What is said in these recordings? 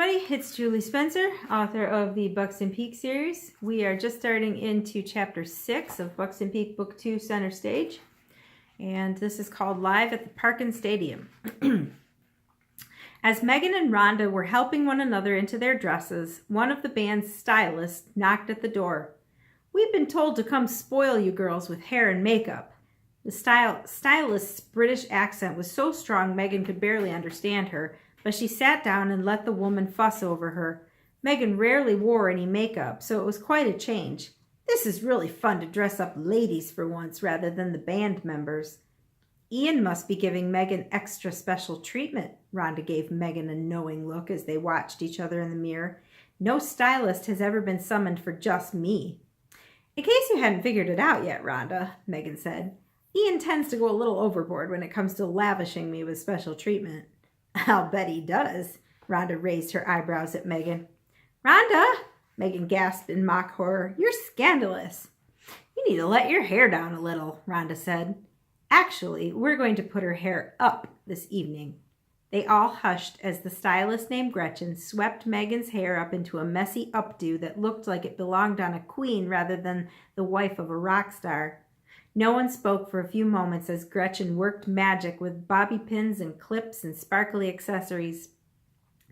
everybody, it's Julie Spencer, author of the Buxton Peak series. We are just starting into chapter 6 of Buxton Peak Book 2 Center Stage, and this is called Live at the Parkin Stadium. As Megan and Rhonda were helping one another into their dresses, one of the band's stylists knocked at the door. "We've been told to come spoil you girls with hair and makeup." The stylist's British accent was so strong Megan could barely understand her, but she sat down and let the woman fuss over her. Megan rarely wore any makeup, so it was quite a change. "This is really fun to dress up ladies for once rather than the band members." "Ian must be giving Megan extra special treatment." Rhonda gave Megan a knowing look as they watched each other in the mirror. "No stylist has ever been summoned for just me." "In case you hadn't figured it out yet, Rhonda," Megan said, "Ian tends to go a little overboard when it comes to lavishing me with special treatment." "I'll bet he does." Rhonda raised her eyebrows at Megan. "Rhonda," Megan gasped in mock horror, "you're scandalous." "You need to let your hair down a little," Rhonda said. "Actually, we're going to put her hair up this evening." They all hushed as the stylist named Gretchen swept Megan's hair up into a messy updo that looked like it belonged on a queen rather than the wife of a rock star. No one spoke for a few moments as Gretchen worked magic with bobby pins and clips and sparkly accessories.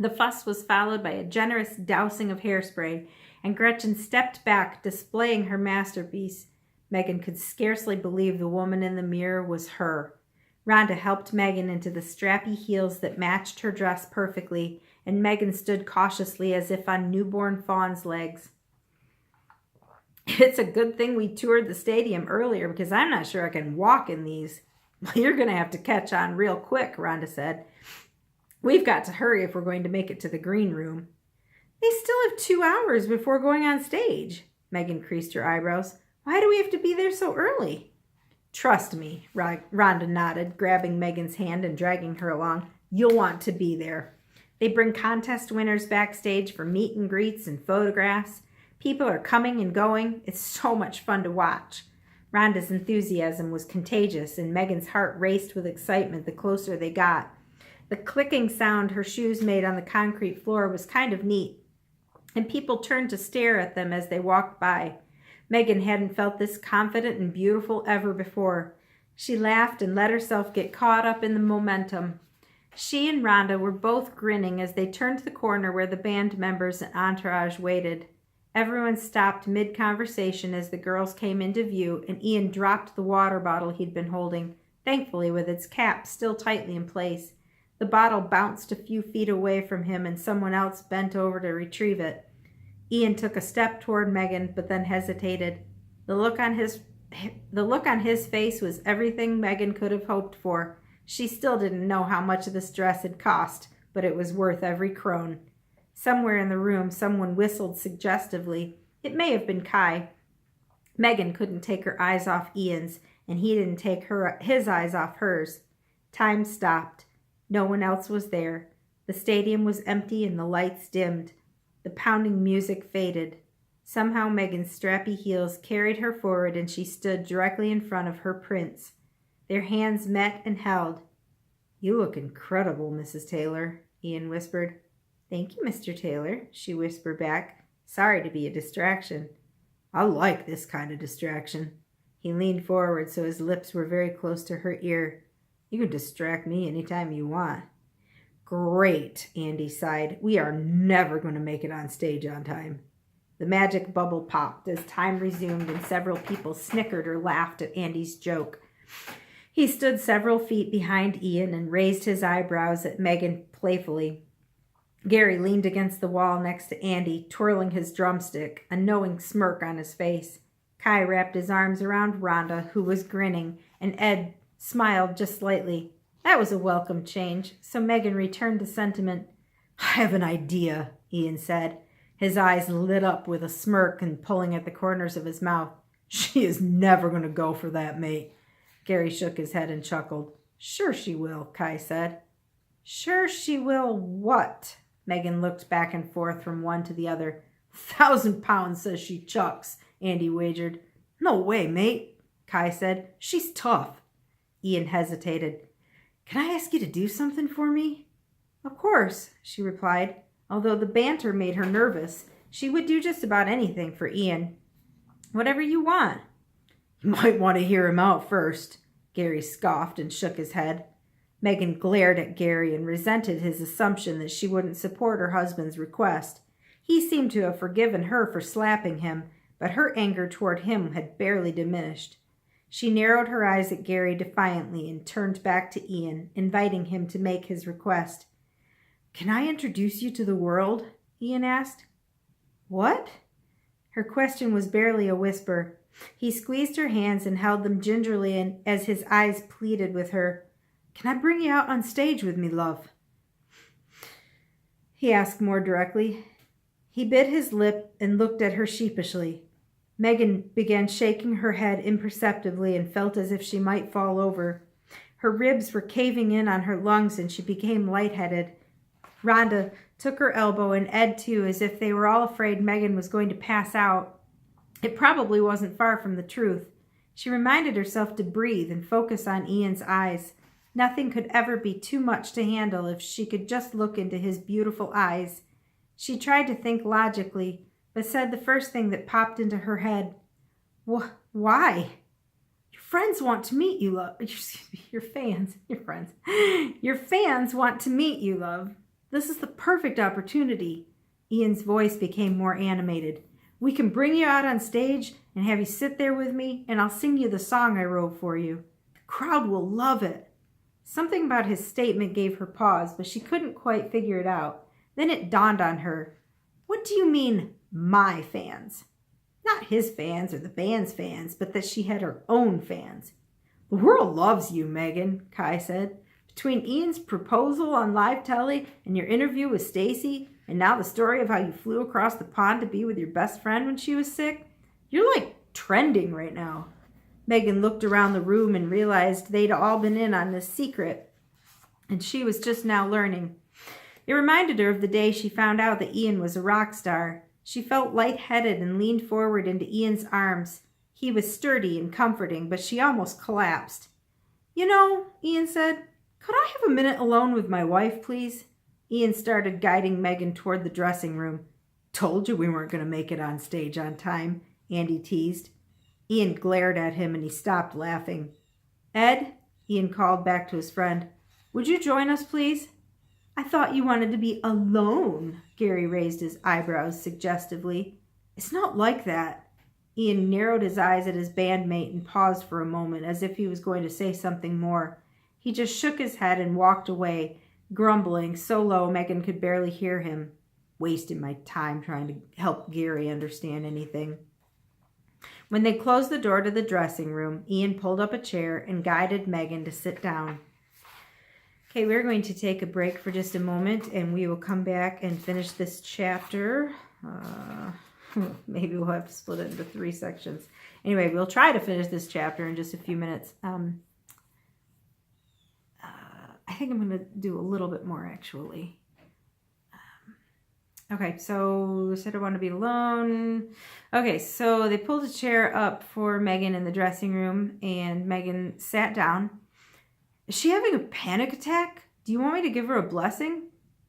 The fuss was followed by a generous dousing of hairspray, and Gretchen stepped back, displaying her masterpiece. Megan could scarcely believe the woman in the mirror was her. Rhonda helped Megan into the strappy heels that matched her dress perfectly, and Megan stood cautiously as if on newborn fawn's legs. "It's a good thing we toured the stadium earlier because I'm not sure I can walk in these." "Well, you're going to have to catch on real quick," Rhonda said. "We've got to hurry if we're going to make it to the green room." "They still have 2 hours before going on stage." Megan creased her eyebrows. "Why do we have to be there so early?" "Trust me," Rhonda nodded, grabbing Megan's hand and dragging her along. "You'll want to be there. They bring contest winners backstage for meet and greets and photographs. People are coming and going. It's so much fun to watch." Rhonda's enthusiasm was contagious, and Megan's heart raced with excitement the closer they got. The clicking sound her shoes made on the concrete floor was kind of neat, and people turned to stare at them as they walked by. Megan hadn't felt this confident and beautiful ever before. She laughed and let herself get caught up in the momentum. She and Rhonda were both grinning as they turned the corner where the band members and entourage waited. Everyone stopped mid-conversation as the girls came into view, and Ian dropped the water bottle he'd been holding, thankfully with its cap still tightly in place. The bottle bounced a few feet away from him, and someone else bent over to retrieve it. Ian took a step toward Megan, but then hesitated. The look on his face was everything Megan could have hoped for. She still didn't know how much this dress had cost, but it was worth every crone. Somewhere in the room, someone whistled suggestively. It may have been Kai. Megan couldn't take her eyes off Ian's, and he didn't take his eyes off hers. Time stopped. No one else was there. The stadium was empty and the lights dimmed. The pounding music faded. Somehow Megan's strappy heels carried her forward, and she stood directly in front of her prince. Their hands met and held. "You look incredible, Mrs. Taylor," Ian whispered. "Thank you, Mr. Taylor," she whispered back. "Sorry to be a distraction." "I like this kind of distraction." He leaned forward so his lips were very close to her ear. "You can distract me anytime you want." "Great," Andy sighed. "We are never going to make it on stage on time." The magic bubble popped as time resumed, and several people snickered or laughed at Andy's joke. He stood several feet behind Ian and raised his eyebrows at Megan playfully. Gary leaned against the wall next to Andy, twirling his drumstick, a knowing smirk on his face. Kai wrapped his arms around Rhonda, who was grinning, and Ed smiled just slightly. That was a welcome change, so Megan returned to sentiment. "I have an idea," Ian said. His eyes lit up with a smirk and pulling at the corners of his mouth. "She is never going to go for that, mate." Gary shook his head and chuckled. "Sure she will," Kai said. "Sure she will what?" Megan looked back and forth from one to the other. "1,000 pounds says she chucks," Andy wagered. "No way, mate," Kai said. "She's tough." Ian hesitated. "Can I ask you to do something for me?" "Of course," she replied. Although the banter made her nervous, she would do just about anything for Ian. "Whatever you want." "You might want to hear him out first," Gary scoffed and shook his head. Megan glared at Gary and resented his assumption that she wouldn't support her husband's request. He seemed to have forgiven her for slapping him, but her anger toward him had barely diminished. She narrowed her eyes at Gary defiantly and turned back to Ian, inviting him to make his request. "Can I introduce you to the world?" Ian asked. "What?" Her question was barely a whisper. He squeezed her hands and held them gingerly as his eyes pleaded with her. "Can I bring you out on stage with me, love?" he asked more directly. He bit his lip and looked at her sheepishly. Megan began shaking her head imperceptibly and felt as if she might fall over. Her ribs were caving in on her lungs and she became lightheaded. Rhonda took her elbow and Ed too, as if they were all afraid Megan was going to pass out. It probably wasn't far from the truth. She reminded herself to breathe and focus on Ian's eyes. Nothing could ever be too much to handle if she could just look into his beautiful eyes. She tried to think logically, but said the first thing that popped into her head. "Why?" "Your friends want to meet you, love." Your fans want to meet you, love. This is the perfect opportunity." Ian's voice became more animated. "We can bring you out on stage and have you sit there with me, and I'll sing you the song I wrote for you. The crowd will love it." Something about his statement gave her pause, but she couldn't quite figure it out. Then it dawned on her. "What do you mean, my fans?" Not his fans or the band's fans, but that she had her own fans. "The world loves you, Megan," Kai said. "Between Ian's proposal on live telly and your interview with Stacy, and now the story of how you flew across the pond to be with your best friend when she was sick, you're like trending right now." Megan looked around the room and realized they'd all been in on this secret, and she was just now learning. It reminded her of the day she found out that Ian was a rock star. She felt lightheaded and leaned forward into Ian's arms. He was sturdy and comforting, but she almost collapsed. "You know," Ian said, "could I have a minute alone with my wife, please?" Ian started guiding Megan toward the dressing room. "Told you we weren't going to make it on stage on time," Andy teased. Ian glared at him and he stopped laughing. "Ed," Ian called back to his friend, "would you join us, please?" "I thought you wanted to be alone." Gary raised his eyebrows suggestively. "It's not like that." Ian narrowed his eyes at his bandmate and paused for a moment as if he was going to say something more. He just shook his head and walked away, grumbling so low Megan could barely hear him. Wasting my time trying to help Gary understand anything. When they closed the door to the dressing room, Ian pulled up a chair and guided Megan to sit down. Okay, we're going to take a break for just a moment, and we will come back and finish this chapter. Maybe we'll have to split it into 3 sections. Anyway, we'll try to finish this chapter in just a few minutes. I think I'm going to do a little bit more, actually. Okay, so said I want to be alone. Okay, so they pulled a chair up for Megan in the dressing room, and Megan sat down. "Is she having a panic attack? Do you want me to give her a blessing?"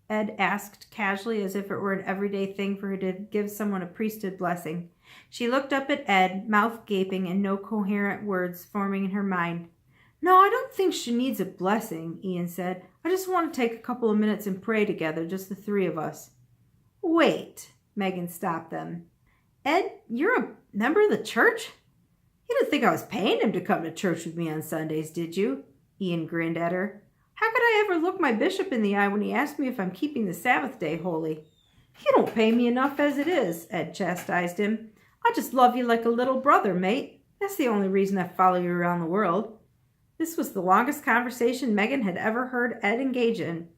Ed asked casually, as if it were an everyday thing for her to give someone a priesthood blessing. She looked up at Ed, mouth gaping and no coherent words forming in her mind. "No, I don't think she needs a blessing," Ian said. "I just want to take a couple of minutes and pray together, just the 3 of us." "Wait," Megan stopped them. "Ed, you're a member of the church? You didn't think I was paying him to come to church with me on Sundays, did you?" Ian grinned at her. "How could I ever look my bishop in the eye when he asked me if I'm keeping the Sabbath day holy?" "You don't pay me enough as it is," Ed chastised him. "I just love you like a little brother, mate. That's the only reason I follow you around the world." This was the longest conversation Megan had ever heard Ed engage in.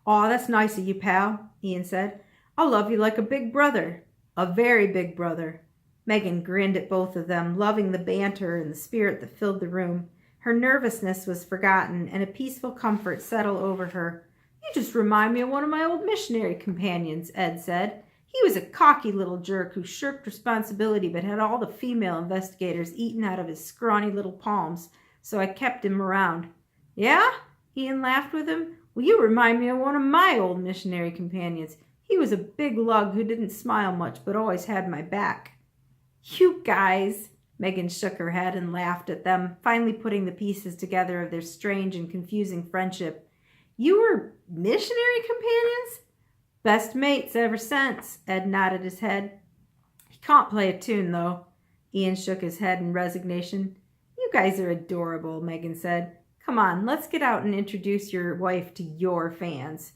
"Aw, that's nice of you, pal," Ian said. "I'll love you like a big brother. A very big brother." Megan grinned at both of them, loving the banter and the spirit that filled the room. Her nervousness was forgotten, and a peaceful comfort settled over her. "You just remind me of one of my old missionary companions," Ed said. "He was a cocky little jerk who shirked responsibility but had all the female investigators eaten out of his scrawny little palms, so I kept him around." "Yeah?" Ian laughed with him. Well, you remind me of one of my old missionary companions. He was a big lug who didn't smile much, but always had my back. You guys, Megan shook her head and laughed at them, finally putting the pieces together of their strange and confusing friendship. You were missionary companions? Best mates ever since, Ed nodded his head. He can't play a tune, though. Ian shook his head in resignation. You guys are adorable, Megan said. Come on, let's get out and introduce your wife to your fans.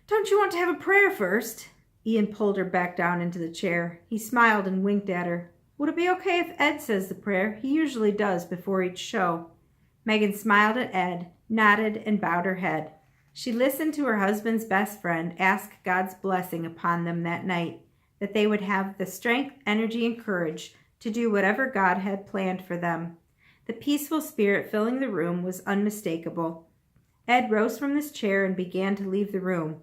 Don't you want to have a prayer first? Ian pulled her back down into the chair. He smiled and winked at her. Would it be okay if Ed says the prayer? He usually does before each show. Megan smiled at Ed, nodded, and bowed her head. She listened to her husband's best friend ask God's blessing upon them that night, that they would have the strength, energy, and courage to do whatever God had planned for them. The peaceful spirit filling the room was unmistakable. Ed rose from his chair and began to leave the room.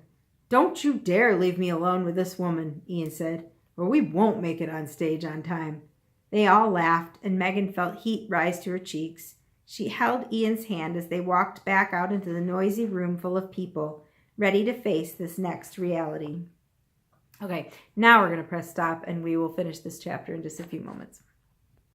Don't you dare leave me alone with this woman, Ian said, or we won't make it on stage on time. They all laughed, and Megan felt heat rise to her cheeks. She held Ian's hand as they walked back out into the noisy room full of people, ready to face this next reality. Okay, now we're going to press stop, and we will finish this chapter in just a few moments.